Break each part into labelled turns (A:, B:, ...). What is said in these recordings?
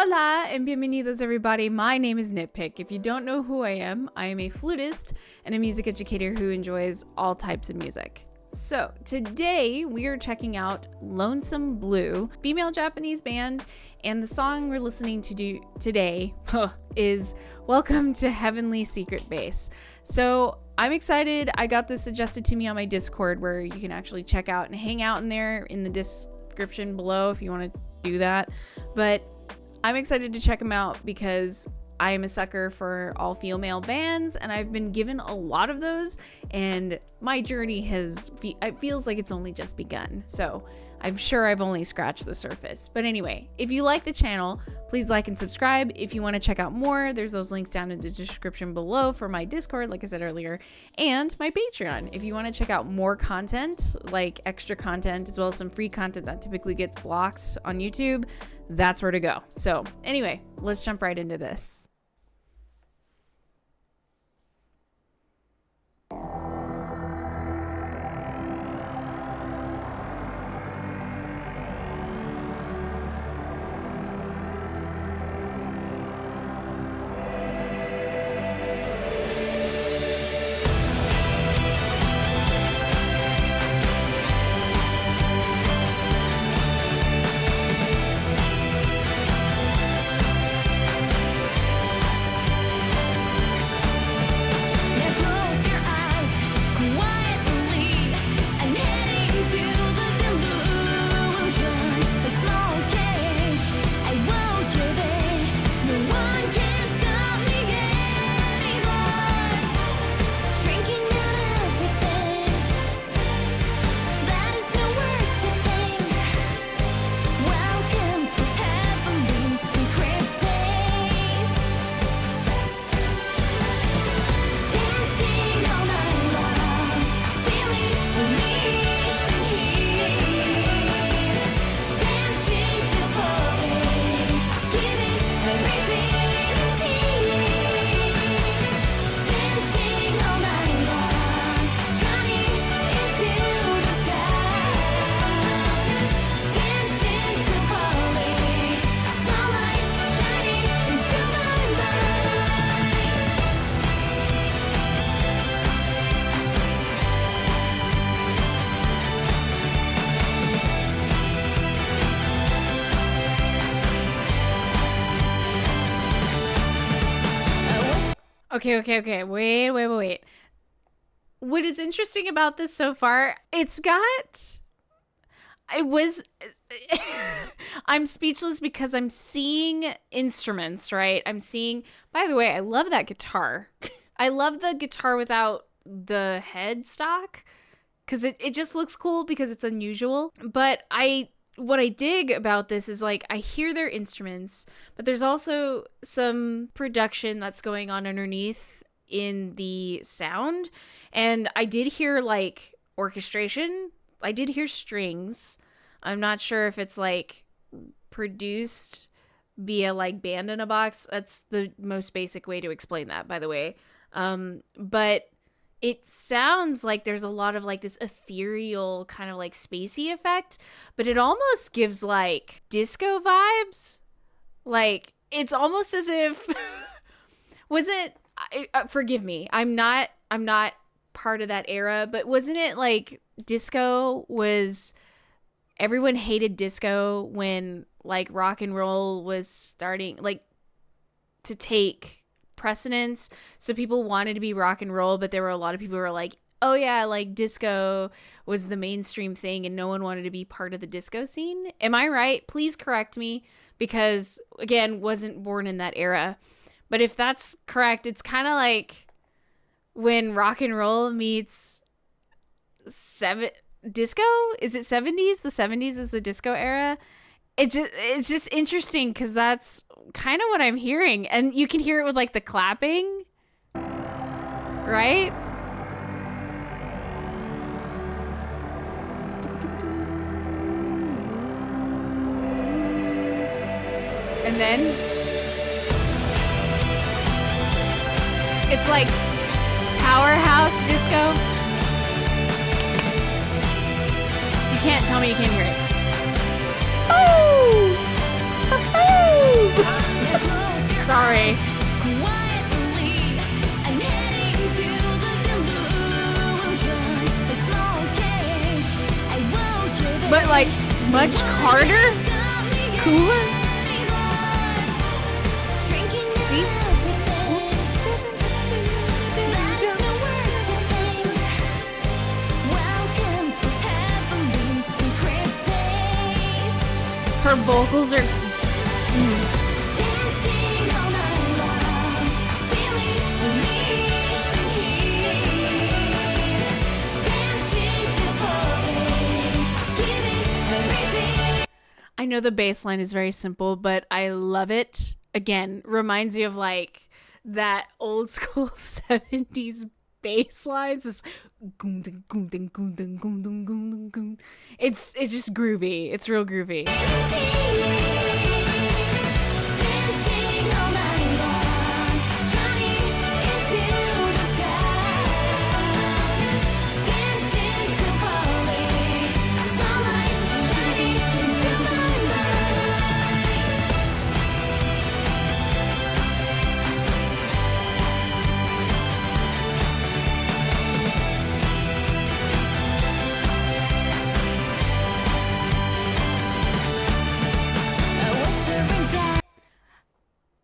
A: Hola and bienvenidos everybody. My name is NittPicc. If you don't know who I am a flutist and a music educator who enjoys all types of music. So today we are checking out Lonesome Blue, female Japanese band, and the song we're listening to today is Welcome to Heavenly Secret Base. So I'm excited. I got this suggested to me on my Discord where you can actually check out and hang out in there in the description below if you want to do that. But I'm excited to check them out because I am a sucker for all female bands and I've been given a lot of those, and my journey it feels like it's only just begun. So I'm sure I've only scratched the surface. But anyway, if you like the channel, please like and subscribe. If you want to check out more, there's those links down in the description below for my Discord, like I said earlier, and my Patreon. If you want to check out more content, like extra content, as well as some free content that typically gets blocked on YouTube, that's where to go. So anyway, let's jump right into this. Okay. Wait. What is interesting about this so far, I'm speechless because I'm seeing instruments, right? By the way, I love that guitar. I love the guitar without the headstock because it just looks cool because it's unusual. But what I dig about this is, like, I hear their instruments, but there's also some production that's going on underneath in the sound. And I did hear, like, orchestration. I did hear strings. I'm not sure if it's, like, produced via, like, band in a box. That's the most basic way to explain that, by the way. But it sounds like there's a lot of, like, this ethereal kind of, like, spacey effect, but it almost gives, like, disco vibes. Like, it's almost as if forgive me, I'm not part of that era, but wasn't it like everyone hated disco when, like, rock and roll was starting, like, to take precedence, so people wanted to be rock and roll, but there were a lot of people who were like, oh yeah, like, disco was the mainstream thing and no one wanted to be part of the disco scene. Am I right? Please correct me, because again, wasn't born in that era. But if that's correct, it's kind of like when rock and roll meets disco. Is it 70s? The 70s is the disco era. It's just interesting because that's kind of what I'm hearing, and you can hear it with, like, the clapping, right? And then it's like powerhouse disco. You can't tell me you can't hear it. Oh! Oh! Sorry. But like much harder? Cooler? See? Her vocals are... I know the bass line is very simple, but I love it. Again, reminds me of like that old school 70s bass lines. It's just groovy. It's real groovy.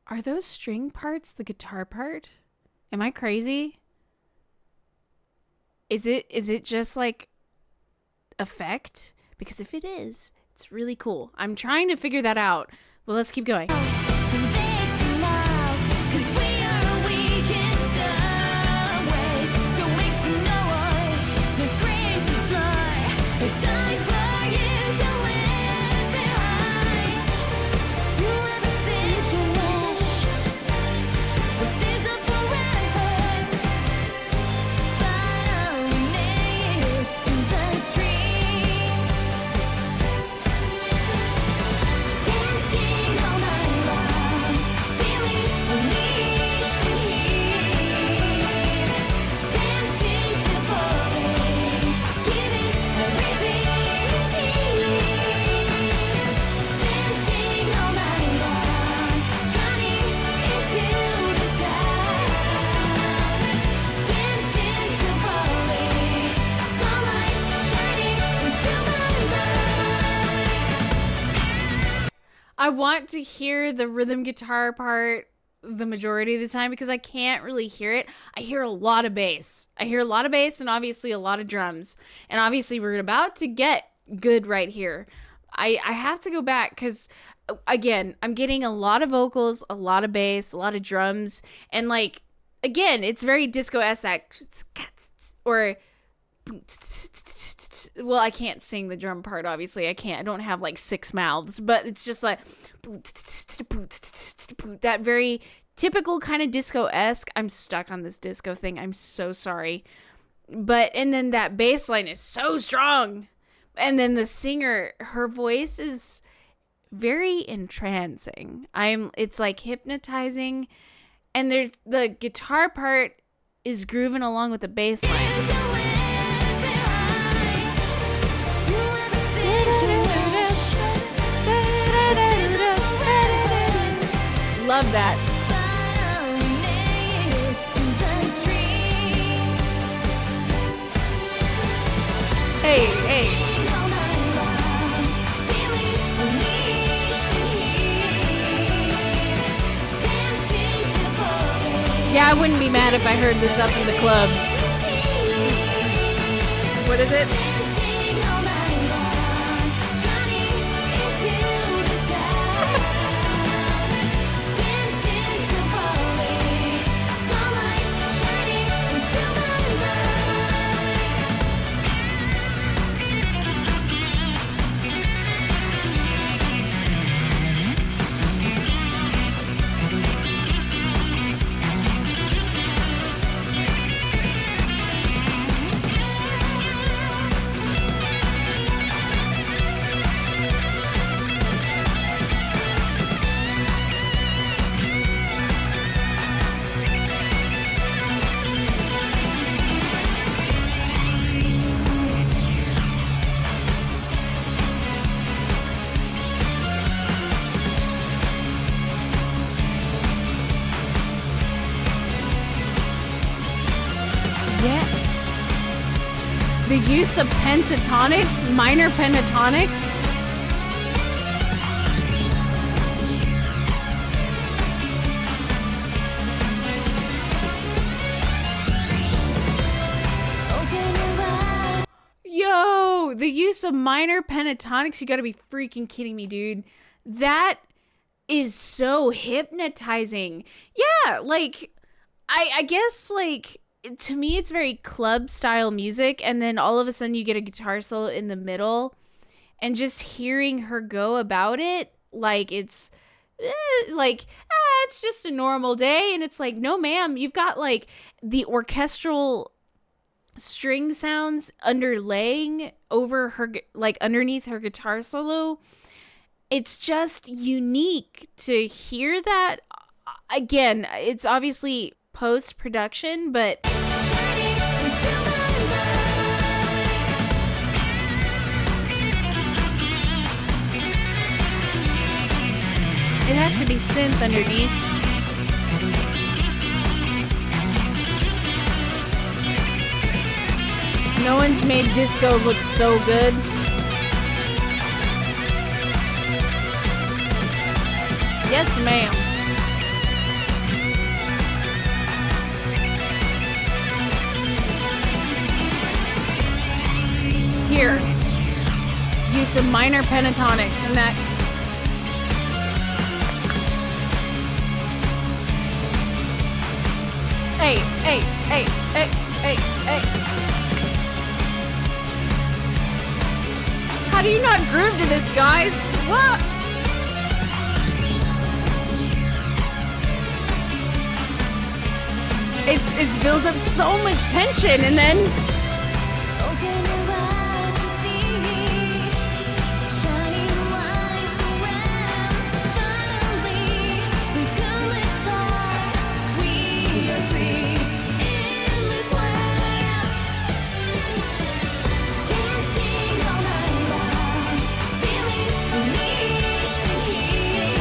A: Are those string parts the guitar part? Am I crazy? Is it just like effect? Because if it is, it's really cool. I'm trying to figure that out. Well, let's keep going. I want to hear the rhythm guitar part the majority of the time because I can't really hear it. I hear a lot of bass. And obviously a lot of drums. And obviously we're about to get good right here. I have to go back because, again, I'm getting a lot of vocals, a lot of bass, a lot of drums. And, like, again, it's very disco-esque. Or... Well, I can't sing the drum part, obviously. I don't have like 6 mouths, but it's just like that very typical kind of disco-esque. I'm stuck on this disco thing. I'm so sorry. And then that bass line is so strong. And then the singer, her voice is very entrancing. It's like hypnotizing. And there's the guitar part is grooving along with the bass line. Love that. Hey. Yeah, I wouldn't be mad if I heard this up in the club. What is it? The use of pentatonics, minor pentatonics. Yo, the use of minor pentatonics, you gotta be freaking kidding me, dude. That is so hypnotizing. Yeah, like, I guess, like, to me, it's very club style music, and then all of a sudden you get a guitar solo in the middle, and just hearing her go about it, like, it's it's just a normal day, and it's like, no, ma'am, you've got, like, the orchestral string sounds underlaying over her, like, underneath her guitar solo. It's just unique to hear that. Again, it's obviously post-production, but it has to be synth underneath. No one's made disco look so good. Yes, ma'am. Here, use some minor pentatonics and that. Hey, hey, hey, hey, hey, hey. How do you not groove to this, guys? What? It's builds up so much tension, and then open your eyes to see shining lights around. Finally, we've come this far. We are free in this world. Dancing all night long, feeling the mission here.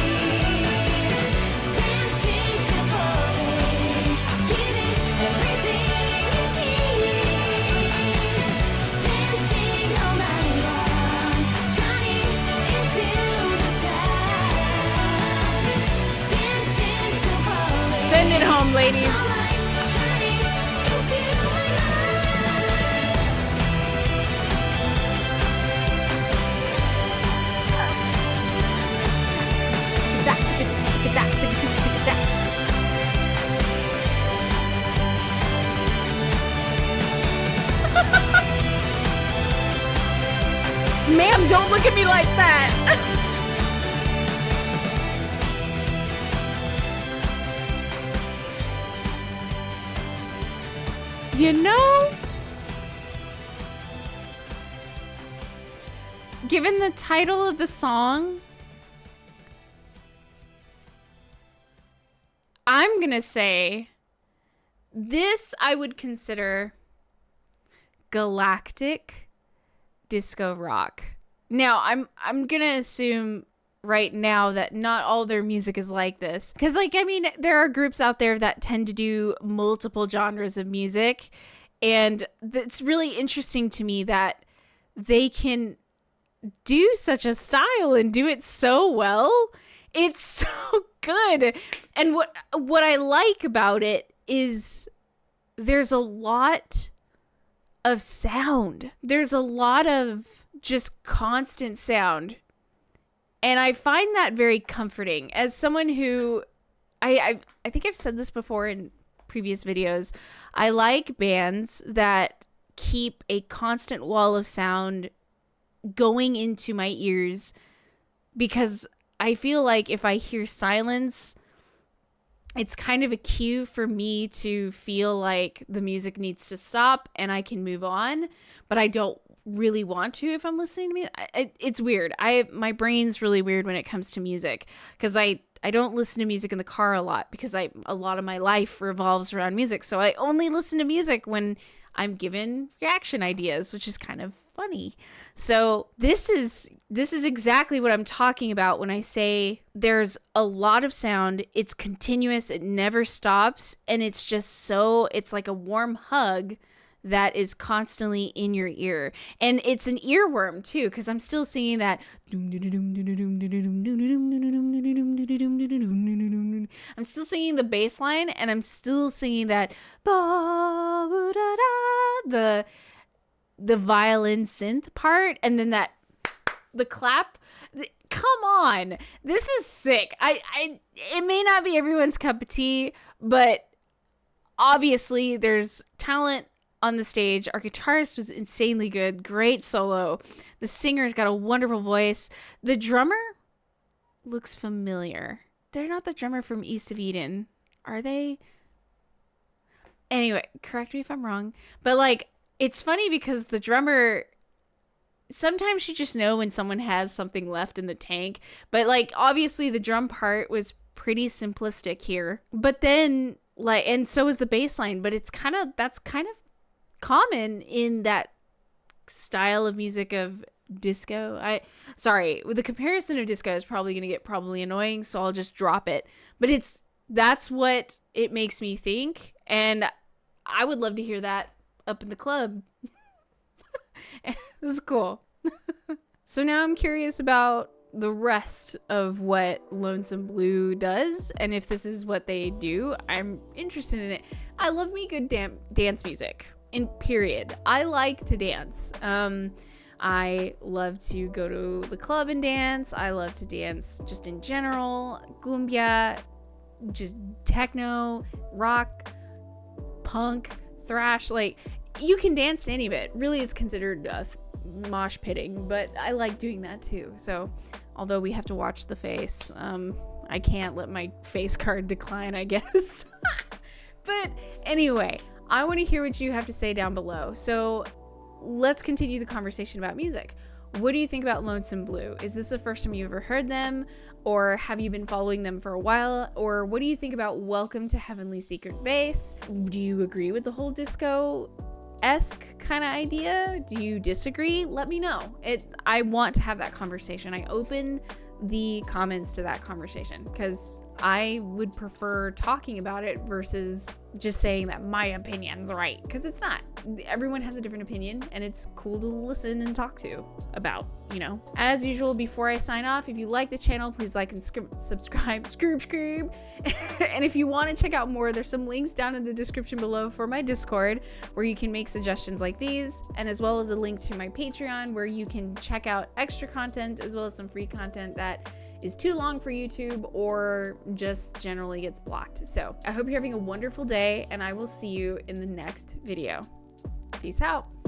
A: Dancing till falling, giving everything you see. Dancing all night long, drowning into the sky. Dancing till falling. Send it home, ladies. Shining into Ma'am, don't look at me like that. You know, given the title of the song, I'm gonna say this I would consider galactic disco rock. Now, I'm gonna assume right now that not all their music is like this, because, like, I mean, there are groups out there that tend to do multiple genres of music, and it's really interesting to me that they can do such a style and do it so well. It's so good. And what I like about it is there's a lot of sound. There's a lot of just constant sound. And I find that very comforting. As someone who, I think I've said this before in previous videos, I like bands that keep a constant wall of sound going into my ears, because I feel like if I hear silence, it's kind of a cue for me to feel like the music needs to stop and I can move on, but I don't really want to if I'm listening to music. It's weird. My brain's really weird when it comes to music, because I don't listen to music in the car a lot, because a lot of my life revolves around music. So I only listen to music when I'm given reaction ideas, which is kind of funny. So this is exactly what I'm talking about when I say there's a lot of sound. It's continuous. It never stops. And it's just it's like a warm hug that is constantly in your ear. And it's an earworm too, because I'm still singing that. I'm still singing the bass line, and I'm still singing that the violin synth part, and then the clap. Come on, this is sick. It may not be everyone's cup of tea, but obviously there's talent on the stage. Our guitarist was insanely good, great solo. The singer's got a wonderful voice. The drummer looks familiar. They're not the drummer from East of Eden, are they? Anyway, correct me if I'm wrong, but like, it's funny because the drummer, sometimes you just know when someone has something left in the tank, but like, obviously the drum part was pretty simplistic here, but then like, and so is the bass line, but that's kind of common in that style of music of disco. Sorry, the comparison of disco is probably going to get annoying, so I'll just drop it, but that's what it makes me think, and I would love to hear that up in the club. This is cool. So now I'm curious about the rest of what Lonesome Blue does, and if this is what they do, I'm interested in it. I love me good dance music, in period. I like to dance. I love to go to the club and dance. I love to dance just in general. Cumbia, just techno, rock, punk, thrash, like, you can dance to any of it. Really, it's considered mosh pitting, but I like doing that too. So although we have to watch the face, I can't let my face card decline, I guess. But anyway, I want to hear what you have to say down below. So let's continue the conversation about music. What do you think about Lonesome Blue? Is this the first time you've ever heard them? Or have you been following them for a while? Or what do you think about Welcome to Heavenly Secret Base? Do you agree with the whole disco-esque kind of idea? Do you disagree? Let me know. I want to have that conversation. I open the comments to that conversation because I would prefer talking about it versus just saying that my opinion's right, because it's not. Everyone has a different opinion, and it's cool to listen and talk to about, you know. As usual, before I sign off, if you like the channel, please like and subscribe. And if you want to check out more, there's some links down in the description below for my Discord, where you can make suggestions like these, and as well as a link to my Patreon, where you can check out extra content as well as some free content that is too long for YouTube or just generally gets blocked. So I hope you're having a wonderful day, and I will see you in the next video. Peace out.